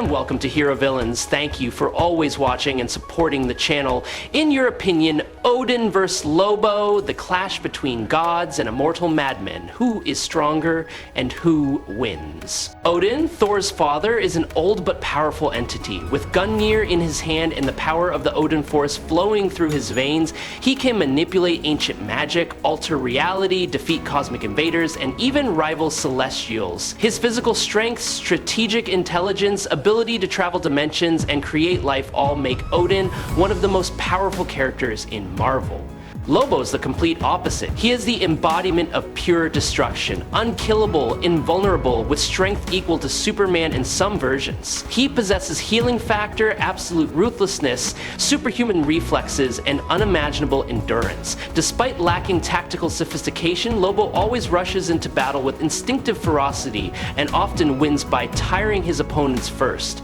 and welcome to Hero Villains. Thank you for always watching and supporting the channel. In your opinion, Odin vs. Lobo, the clash between gods and immortal madmen. Who is stronger and who wins? Odin, Thor's father, is an old but powerful entity. With Gungnir in his hand and the power of the Odinforce flowing through his veins, he can manipulate ancient magic, alter reality, defeat cosmic invaders, and even rival celestials. His physical strength, strategic intelligence, ability to travel dimensions, and create life all make Odin one of the most powerful characters in Marvel. Lobo's the complete opposite. He is the embodiment of pure destruction, unkillable, invulnerable, with strength equal to Superman in some versions. He possesses healing factor, absolute ruthlessness, superhuman reflexes, and unimaginable endurance. Despite lacking tactical sophistication, Lobo always rushes into battle with instinctive ferocity and often wins by tiring his opponents first.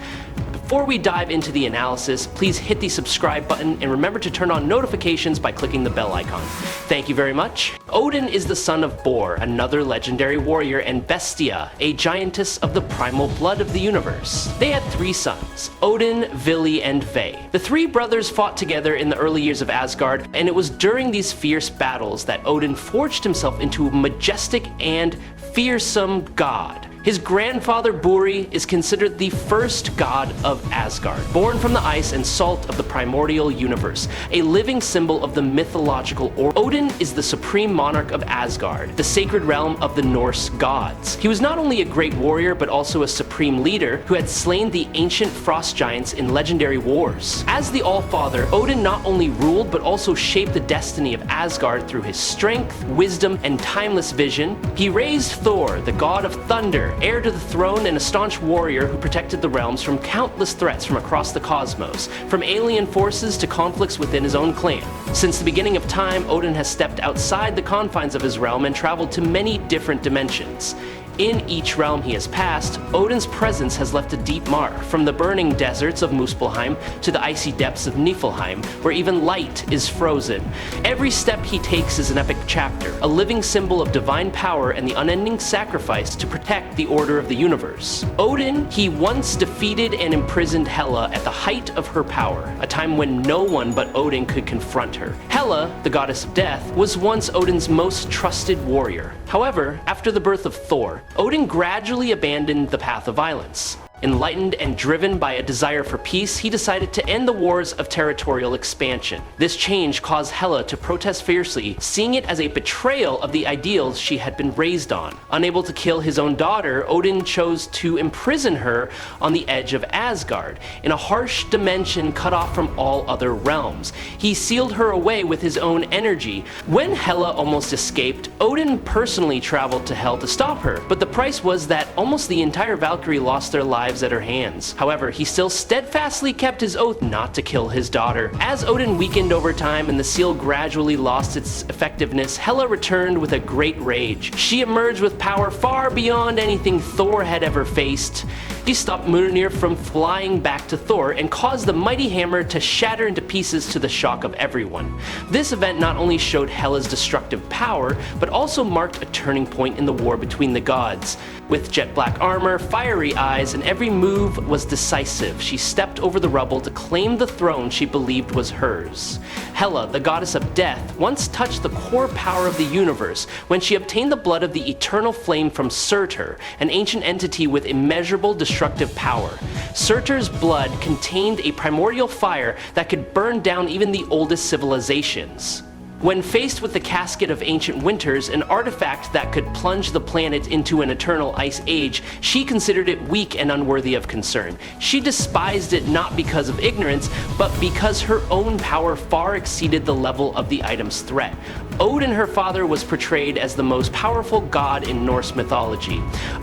Before we dive into the analysis, please hit the subscribe button and remember to turn on notifications by clicking the bell icon. Thank you very much. Odin is the son of Bor, another legendary warrior, and Bestia, a giantess of the primal blood of the universe. They had three sons, Odin, Vili, and Ve. The three brothers fought together in the early years of Asgard, and it was during these fierce battles that Odin forged himself into a majestic and fearsome god. His grandfather Buri is considered the first god of Asgard, born from the ice and salt of the primordial universe, a living symbol of the mythological order. Odin is the supreme monarch of Asgard, the sacred realm of the Norse gods. He was not only a great warrior but also a supreme leader who had slain the ancient frost giants in legendary wars. As the All-Father, Odin not only ruled but also shaped the destiny of Asgard through his strength, wisdom, and timeless vision. He raised Thor, the god of thunder, heir to the throne and a staunch warrior who protected the realms from countless threats from across the cosmos, from alien forces to conflicts within his own clan. Since the beginning of time, Odin has stepped outside the confines of his realm and traveled to many different dimensions. In each realm he has passed, Odin's presence has left a deep mark, from the burning deserts of Muspelheim to the icy depths of Niflheim, where even light is frozen. Every step he takes is an epic chapter, a living symbol of divine power and the unending sacrifice to protect the order of the universe. Odin, he once defeated and imprisoned Hela at the height of her power, a time when no one but Odin could confront her. Hela, the goddess of death, was once Odin's most trusted warrior. However, after the birth of Thor, Odin gradually abandoned the path of violence. Enlightened and driven by a desire for peace, he decided to end the wars of territorial expansion. This change caused Hela to protest fiercely, seeing it as a betrayal of the ideals she had been raised on. Unable to kill his own daughter, Odin chose to imprison her on the edge of Asgard, in a harsh dimension cut off from all other realms. He sealed her away with his own energy. When Hela almost escaped, Odin personally traveled to Hel to stop her, but the price was that almost the entire Valkyrie lost their lives at her hands. However, he still steadfastly kept his oath not to kill his daughter. As Odin weakened over time and the seal gradually lost its effectiveness, Hela returned with a great rage. She emerged with power far beyond anything Thor had ever faced. She stopped Mjolnir from flying back to Thor and caused the mighty hammer to shatter into pieces to the shock of everyone. This event not only showed Hela's destructive power, but also marked a turning point in the war between the gods. With jet black armor, fiery eyes, and every move was decisive, she stepped over the rubble to claim the throne she believed was hers. Hela, the goddess of death, once touched the core power of the universe when she obtained the blood of the eternal flame from Surtur, an ancient entity with immeasurable destructive power. Surtur's blood contained a primordial fire that could burn down even the oldest civilizations. When faced with the Casket of Ancient Winters, an artifact that could plunge the planet into an eternal ice age, she considered it weak and unworthy of concern. She despised it not because of ignorance, but because her own power far exceeded the level of the item's threat. Odin, her father, was portrayed as the most powerful god in Norse mythology.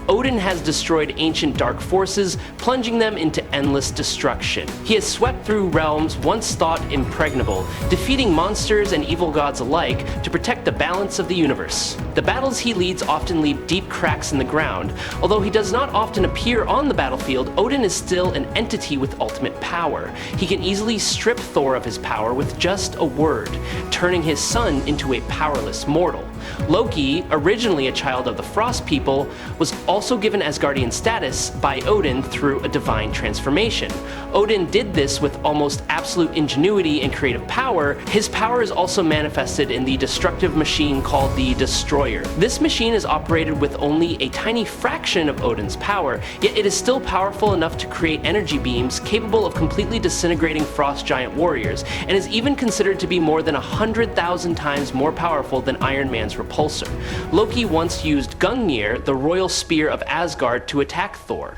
Odin has destroyed ancient dark forces, plunging them into endless destruction. He has swept through realms once thought impregnable, defeating monsters and evil gods gods alike to protect the balance of the universe. The battles he leads often leave deep cracks in the ground. Although he does not often appear on the battlefield, Odin is still an entity with ultimate power. He can easily strip Thor of his power with just a word, turning his son into a powerless mortal. Loki, originally a child of the Frost people, was also given Asgardian status by Odin through a divine transformation. Odin did this with almost absolute ingenuity and creative power. His power is also manifested in the destructive machine called the Destroyer. This machine is operated with only a tiny fraction of Odin's power, yet it is still powerful enough to create energy beams capable of completely disintegrating Frost giant warriors, and is even considered to be more than 100,000 times more powerful than Iron Man's repulsor. Loki once used Gungnir, the royal spear of Asgard, to attack Thor.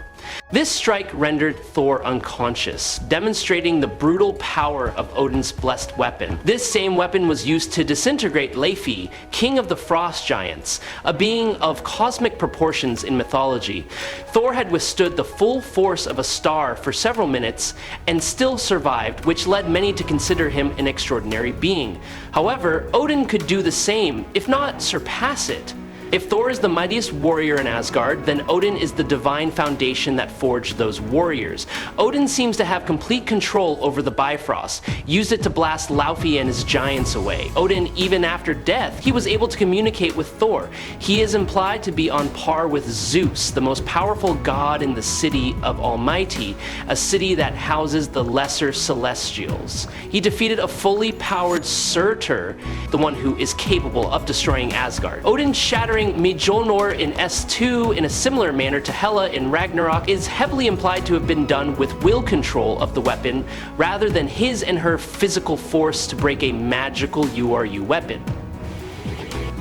This strike rendered Thor unconscious, demonstrating the brutal power of Odin's blessed weapon. This same weapon was used to disintegrate Laufey, king of the Frost Giants, a being of cosmic proportions in mythology. Thor had withstood the full force of a star for several minutes and still survived, which led many to consider him an extraordinary being. However, Odin could do the same, if not surpass it. If Thor is the mightiest warrior in Asgard, then Odin is the divine foundation that forged those warriors. Odin seems to have complete control over the Bifrost, used it to blast Laufey and his giants away. Odin, even after death, he was able to communicate with Thor. He is implied to be on par with Zeus, the most powerful god in the city of Almighty, a city that houses the lesser celestials. He defeated a fully powered Surtur, the one who is capable of destroying Asgard. Odin shattering Mjolnir in S2 in a similar manner to Hela in Ragnarok is heavily implied to have been done with will control of the weapon rather than his and her physical force to break a magical URU weapon.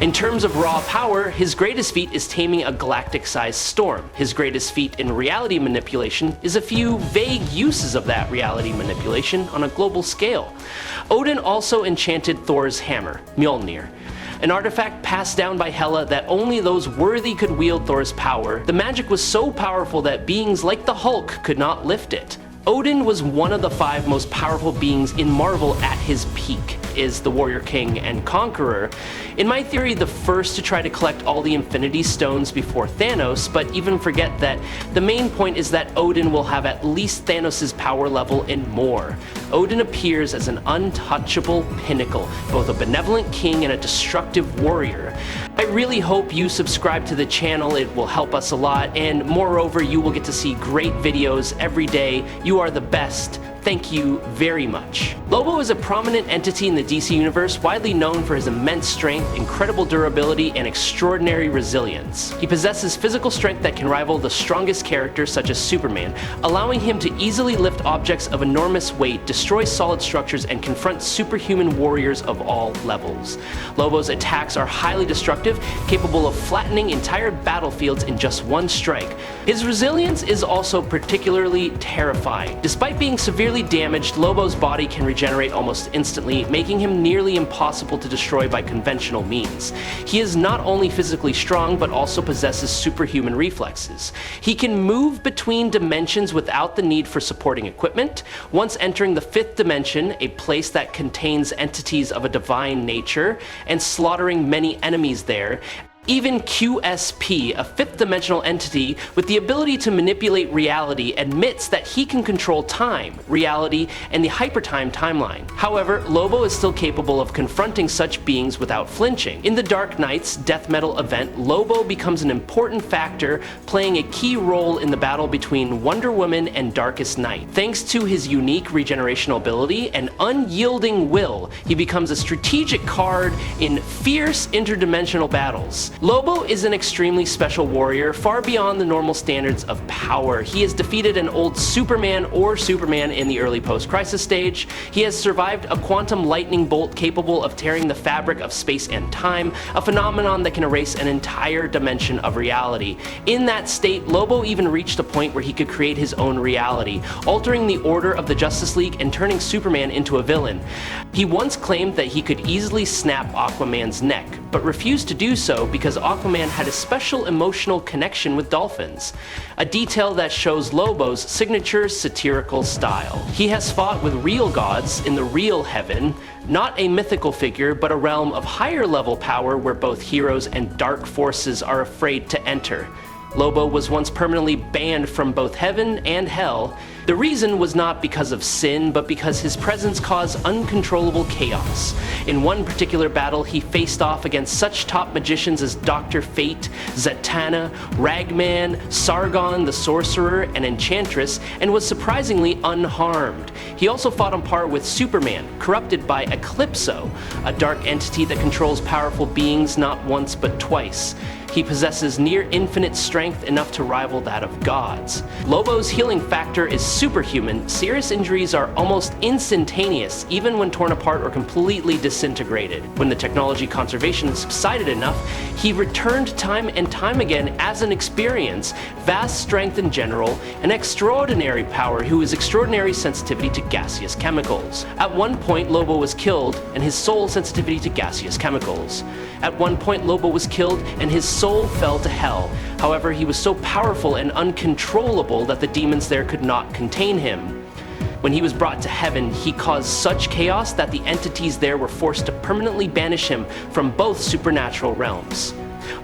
In terms of raw power, his greatest feat is taming a galactic-sized storm. His greatest feat in reality manipulation is a few vague uses of that reality manipulation on a global scale. Odin also enchanted Thor's hammer, Mjolnir, an artifact passed down by Hela that only those worthy could wield Thor's power. The magic was so powerful that beings like the Hulk could not lift it. Odin was one of the 5 most powerful beings in Marvel at his peak, is the Warrior King and Conqueror. In my theory, the first to try to collect all the Infinity Stones before Thanos, but even forget that the main point is that Odin will have at least Thanos' power level and more. Odin appears as an untouchable pinnacle, both a benevolent king and a destructive warrior. I really hope you subscribe to the channel, it will help us a lot, and moreover, you will get to see great videos every day. You are the best. Thank you very much. Lobo is a prominent entity in the DC universe, widely known for his immense strength, incredible durability, and extraordinary resilience. He possesses physical strength that can rival the strongest characters such as Superman, allowing him to easily lift objects of enormous weight, destroy solid structures, and confront superhuman warriors of all levels. Lobo's attacks are highly destructive, capable of flattening entire battlefields in just one strike. His resilience is also particularly terrifying. Despite being severely damaged, Lobo's body can regenerate almost instantly, making him nearly impossible to destroy by conventional means. He is not only physically strong, but also possesses superhuman reflexes. He can move between dimensions without the need for supporting equipment. Once entering the 5th dimension, a place that contains entities of a divine nature, and slaughtering many enemies there. Even QSP, a 5th dimensional entity with the ability to manipulate reality, admits that he can control time, reality, and the hypertime timeline. However, Lobo is still capable of confronting such beings without flinching. In the Dark Knight's death metal event, Lobo becomes an important factor, playing a key role in the battle between Wonder Woman and Darkest Night. Thanks to his unique regenerational ability and unyielding will, he becomes a strategic card in fierce interdimensional battles. Lobo is an extremely special warrior, far beyond the normal standards of power. He has defeated an old Superman or Superman in the early post-crisis stage. He has survived a quantum lightning bolt capable of tearing the fabric of space and time, a phenomenon that can erase an entire dimension of reality. In that state, Lobo even reached a point where he could create his own reality, altering the order of the Justice League and turning Superman into a villain. He once claimed that he could easily snap Aquaman's neck, but refused to do so because Aquaman had a special emotional connection with dolphins, a detail that shows Lobo's signature satirical style. He has fought with real gods in the real heaven, not a mythical figure, but a realm of higher level power where both heroes and dark forces are afraid to enter. Lobo was once permanently banned from both heaven and hell. The reason was not because of sin, but because his presence caused uncontrollable chaos. In one particular battle, he faced off against such top magicians as Dr. Fate, Zatanna, Ragman, Sargon the Sorcerer, and Enchantress, and was surprisingly unharmed. He also fought on par with Superman, corrupted by Eclipso, a dark entity that controls powerful beings not once but twice. He possesses near infinite strength enough to rival that of gods. Lobo's healing factor is superhuman. Serious injuries are almost instantaneous, even when torn apart or completely disintegrated. When the technology conservation subsided enough, he returned time and time again as an experience, vast strength in general, an extraordinary power who has extraordinary sensitivity to gaseous chemicals. At one point, Lobo was killed, and his sole sensitivity to gaseous chemicals. At one point, Lobo was killed, and his soul fell to hell. However, he was so powerful and uncontrollable that the demons there could not contain him. When he was brought to heaven, he caused such chaos that the entities there were forced to permanently banish him from both supernatural realms.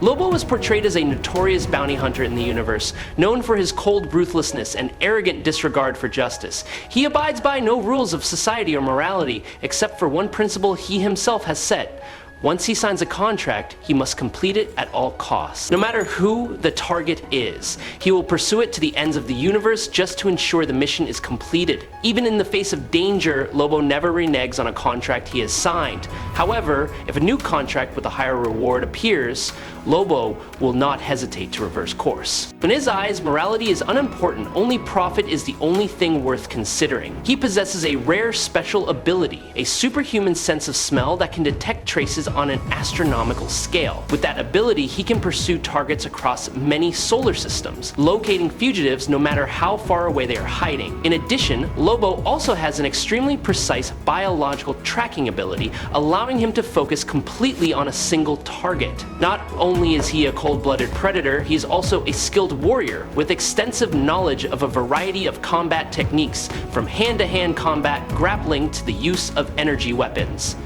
Lobo was portrayed as a notorious bounty hunter in the universe, known for his cold ruthlessness and arrogant disregard for justice. He abides by no rules of society or morality, except for one principle he himself has set. Once he signs a contract, he must complete it at all costs. No matter who the target is, he will pursue it to the ends of the universe just to ensure the mission is completed. Even in the face of danger, Lobo never reneges on a contract he has signed. However, if a new contract with a higher reward appears, Lobo will not hesitate to reverse course. In his eyes, morality is unimportant, only profit is the only thing worth considering. He possesses a rare special ability, a superhuman sense of smell that can detect traces on an astronomical scale. With that ability, he can pursue targets across many solar systems, locating fugitives no matter how far away they are hiding. In addition, Lobo also has an extremely precise biological tracking ability, allowing him to focus completely on a single target. Not only is he a cold-blooded predator, he is also a skilled warrior with extensive knowledge of a variety of combat techniques, from hand-to-hand combat, grappling, to the use of energy weapons.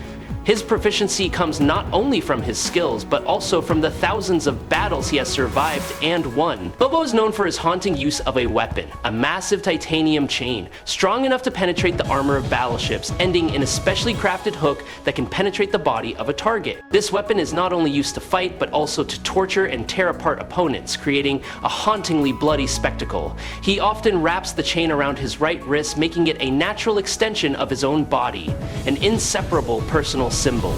His proficiency comes not only from his skills, but also from the thousands of battles he has survived and won. Lobo is known for his haunting use of a weapon, a massive titanium chain, strong enough to penetrate the armor of battleships, ending in a specially crafted hook that can penetrate the body of a target. This weapon is not only used to fight, but also to torture and tear apart opponents, creating a hauntingly bloody spectacle. He often wraps the chain around his right wrist, making it a natural extension of his own body, an inseparable personal symbol.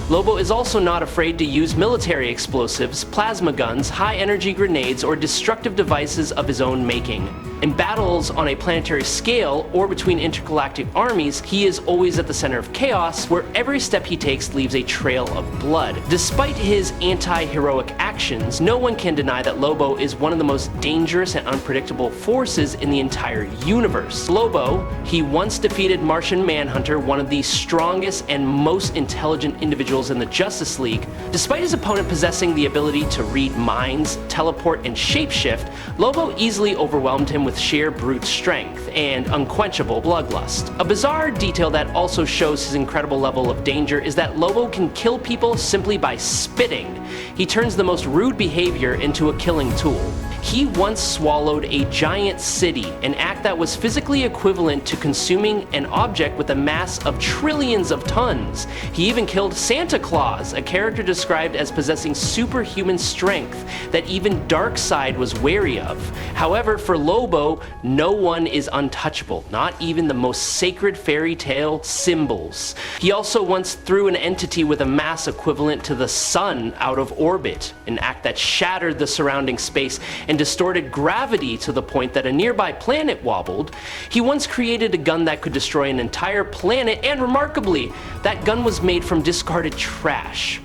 Lobo is also not afraid to use military explosives, plasma guns, high-energy grenades, or destructive devices of his own making. In battles on a planetary scale or between intergalactic armies, he is always at the center of chaos, where every step he takes leaves a trail of blood. Despite his anti-heroic actions, no one can deny that Lobo is one of the most dangerous and unpredictable forces in the entire universe. Lobo, he once defeated Martian Manhunter, one of the strongest and most intelligent individuals in the Justice League. Despite his opponent possessing the ability to read minds, teleport, and shapeshift, Lobo easily overwhelmed him with sheer brute strength and unquenchable bloodlust. A bizarre detail that also shows his incredible level of danger is that Lobo can kill people simply by spitting. He turns the most rude behavior into a killing tool. He once swallowed a giant city, an act that was physically equivalent to consuming an object with a mass of trillions of tons. He even killed Santa Claus, a character described as possessing superhuman strength that even Darkseid was wary of. However, for Lobo, no one is untouchable, not even the most sacred fairy tale symbols. He also once threw an entity with a mass equivalent to the sun out of orbit, an act that shattered the surrounding space and distorted gravity to the point that a nearby planet wobbled. He once created a gun that could destroy an entire planet, and remarkably, that gun was made from discarded trash.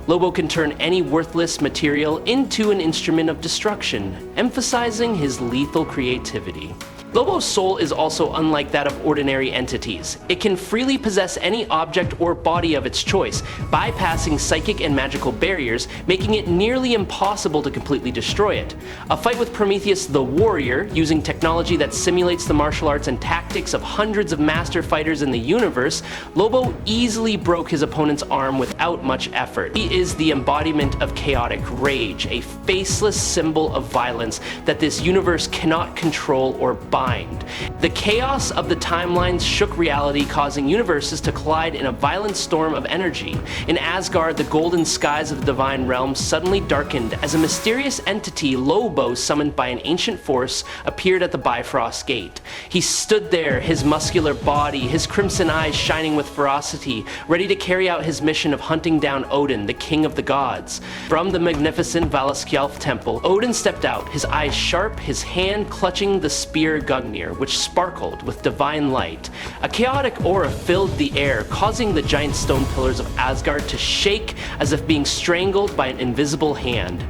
Lobo can turn any worthless material into an instrument of destruction, emphasizing his lethal creativity. Lobo's soul is also unlike that of ordinary entities. It can freely possess any object or body of its choice, bypassing psychic and magical barriers, making it nearly impossible to completely destroy it. A fight with Prometheus the Warrior, using technology that simulates the martial arts and tactics of hundreds of master fighters in the universe, Lobo easily broke his opponent's arm without much effort. He is the embodiment of chaotic rage, a faceless symbol of violence that this universe cannot control or bind. The chaos of the timelines shook reality, causing universes to collide in a violent storm of energy. In Asgard, the golden skies of the divine realm suddenly darkened as a mysterious entity, Lobo, summoned by an ancient force, appeared at the Bifrost Gate. He stood there, his muscular body, his crimson eyes shining with ferocity, ready to carry out his mission of hunting down Odin, the king of the gods. From the magnificent Valaskjalf temple, Odin stepped out, his eyes sharp, his hand clutching the spear Gungnir, which sparkled with divine light. A chaotic aura filled the air, causing the giant stone pillars of Asgard to shake as if being strangled by an invisible hand.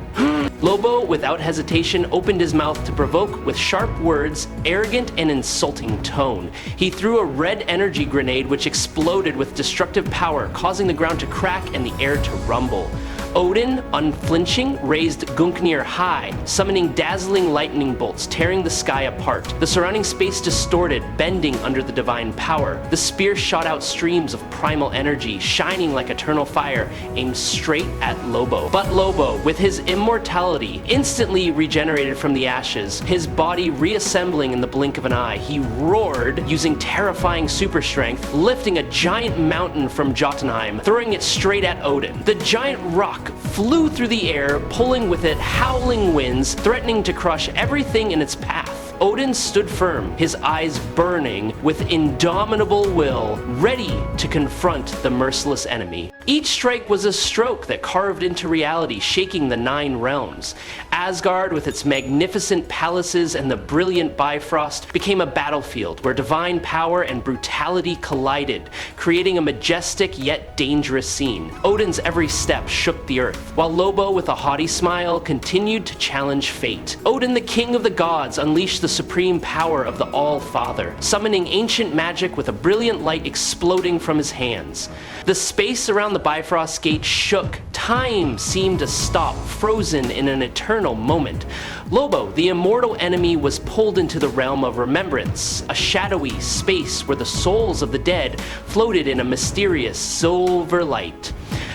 Lobo, without hesitation, opened his mouth to provoke with sharp words, arrogant and insulting tone. He threw a red energy grenade which exploded with destructive power, causing the ground to crack and the air to rumble. Odin, unflinching, raised Gungnir high, summoning dazzling lightning bolts, tearing the sky apart. The surrounding space distorted, bending under the divine power. The spear shot out streams of primal energy, shining like eternal fire, aimed straight at Lobo. But Lobo, with his immortality, instantly regenerated from the ashes, his body reassembling in the blink of an eye. He roared, using terrifying super strength, lifting a giant mountain from Jotunheim, throwing it straight at Odin. The giant rock flew through the air, pulling with it howling winds, threatening to crush everything in its path. Odin stood firm, his eyes burning with indomitable will, ready to confront the merciless enemy. Each strike was a stroke that carved into reality, shaking the 9 realms. Asgard, with its magnificent palaces and the brilliant Bifrost, became a battlefield where divine power and brutality collided, creating a majestic yet dangerous scene. Odin's every step shook the earth, while Lobo, with a haughty smile, continued to challenge fate. Odin, the king of the gods, unleashed the supreme power of the All-Father, summoning ancient magic with a brilliant light exploding from his hands. The space around the Bifrost Gate shook. Time seemed to stop, frozen in an eternal moment. Lobo, the immortal enemy, was pulled into the realm of remembrance, a shadowy space where the souls of the dead floated in a mysterious silver light.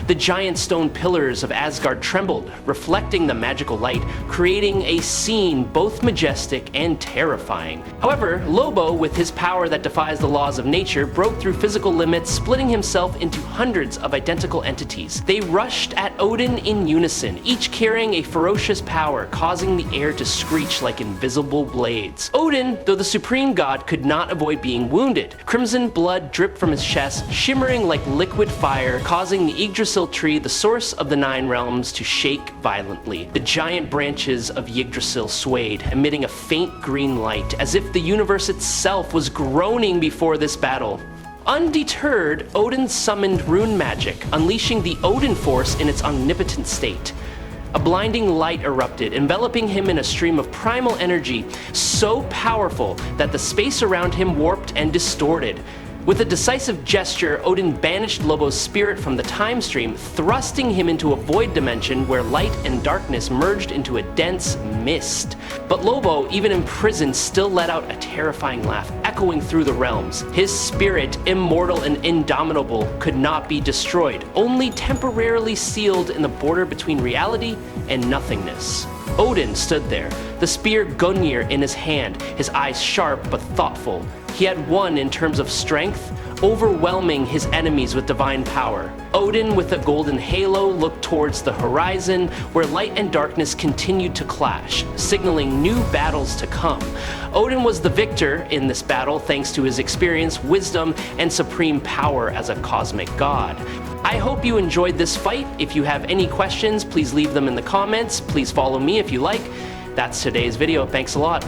The giant stone pillars of Asgard trembled, reflecting the magical light, creating a scene both majestic and terrifying. However, Lobo, with his power that defies the laws of nature, broke through physical limits, splitting himself into hundreds of identical entities. They rushed at Odin in unison, each carrying a ferocious power, causing the air to screech like invisible blades. Odin, though the supreme god, could not avoid being wounded. Crimson blood dripped from his chest, shimmering like liquid fire, causing the Yggdrasil tree, the source of the 9 realms, to shake violently. The giant branches of Yggdrasil swayed, emitting a faint green light, as if the universe itself was groaning before this battle. Undeterred, Odin summoned rune magic, unleashing the Odinforce in its omnipotent state. A blinding light erupted, enveloping him in a stream of primal energy, so powerful that the space around him warped and distorted. With a decisive gesture, Odin banished Lobo's spirit from the time stream, thrusting him into a void dimension where light and darkness merged into a dense mist. But Lobo, even imprisoned, still let out a terrifying laugh, echoing through the realms. His spirit, immortal and indomitable, could not be destroyed, only temporarily sealed in the border between reality and nothingness. Odin stood there, the spear Gungnir in his hand, his eyes sharp but thoughtful. He had won in terms of strength, overwhelming his enemies with divine power. Odin, with a golden halo, looked towards the horizon, where light and darkness continued to clash, signaling new battles to come. Odin was the victor in this battle thanks to his experience, wisdom, and supreme power as a cosmic god. I hope you enjoyed this fight. If you have any questions, please leave them in the comments. Please follow me if you like. That's today's video. Thanks a lot.